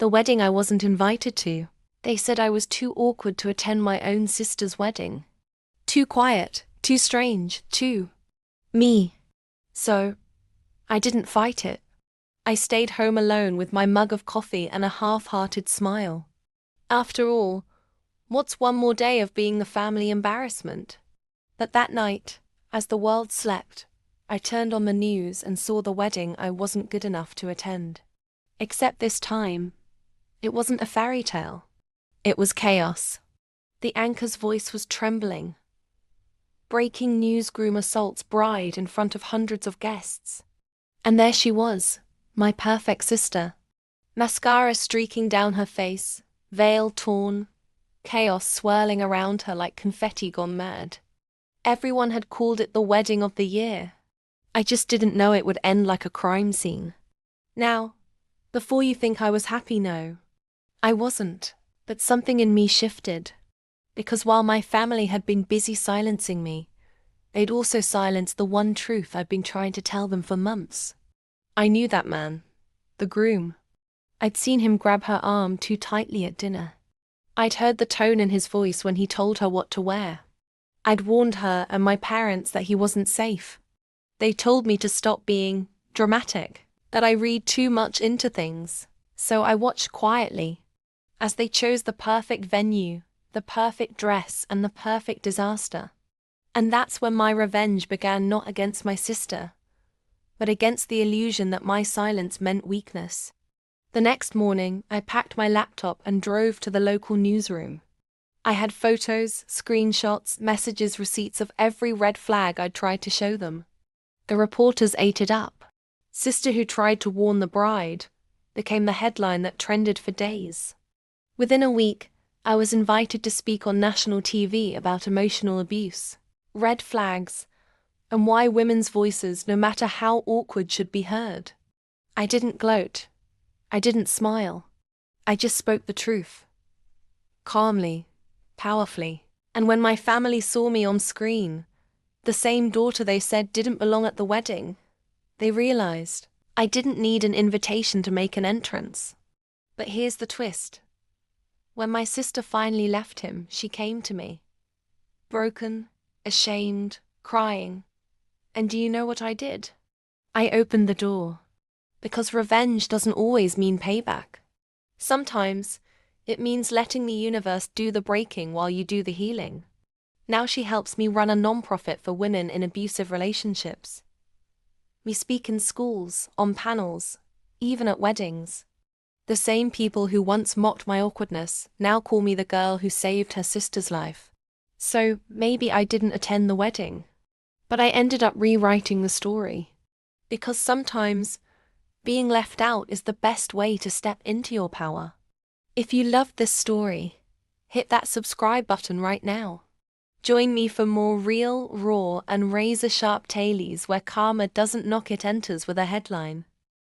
The wedding I wasn't invited to. They said I was too awkward to attend my own sister's wedding. Too quiet, too strange, too me. So, I didn't fight it. I stayed home alone with my mug of coffee and a half-hearted smile. After all, what's one more day of being the family embarrassment? But that night, as the world slept, I turned on the news and saw the wedding I wasn't good enough to attend. Except this time, it wasn't a fairy tale. It was chaos. The anchor's voice was trembling. Breaking news: groom assaults bride in front of hundreds of guests. And there she was, my perfect sister. Mascara streaking down her face, veil torn, chaos swirling around her like confetti gone mad. Everyone had called it the wedding of the year. I just didn't know it would end like a crime scene. Now, before you think I was happy, no. I wasn't, but something in me shifted. Because while my family had been busy silencing me, they'd also silenced the one truth I'd been trying to tell them for months. I knew that man, the groom. I'd seen him grab her arm too tightly at dinner. I'd heard the tone in his voice when he told her what to wear. I'd warned her and my parents that he wasn't safe. They told me to stop being dramatic, that I read too much into things. So I watched quietly, as they chose the perfect venue, the perfect dress, and the perfect disaster. And that's when my revenge began, not against my sister, but against the illusion that my silence meant weakness. The next morning, I packed my laptop and drove to the local newsroom. I had photos, screenshots, messages, receipts of every red flag I'd tried to show them. The reporters ate it up. "Sister who tried to warn the bride" became the headline that trended for days. Within a week, I was invited to speak on national TV about emotional abuse, red flags, and why women's voices, no matter how awkward, should be heard. I didn't gloat. I didn't smile. I just spoke the truth. Calmly, powerfully. And when my family saw me on screen, the same daughter they said didn't belong at the wedding, they realized I didn't need an invitation to make an entrance. But here's the twist. When my sister finally left him, she came to me. Broken, ashamed, crying. And do you know what I did? I opened the door. Because revenge doesn't always mean payback. Sometimes, it means letting the universe do the breaking while you do the healing. Now she helps me run a nonprofit for women in abusive relationships. We speak in schools, on panels, even at weddings. The same people who once mocked my awkwardness now call me the girl who saved her sister's life. So maybe I didn't attend the wedding, but I ended up rewriting the story. Because sometimes, being left out is the best way to step into your power. If you loved this story, hit that subscribe button right now. Join me for more real, raw, and razor-sharp tales where karma doesn't knock, it enters with a headline.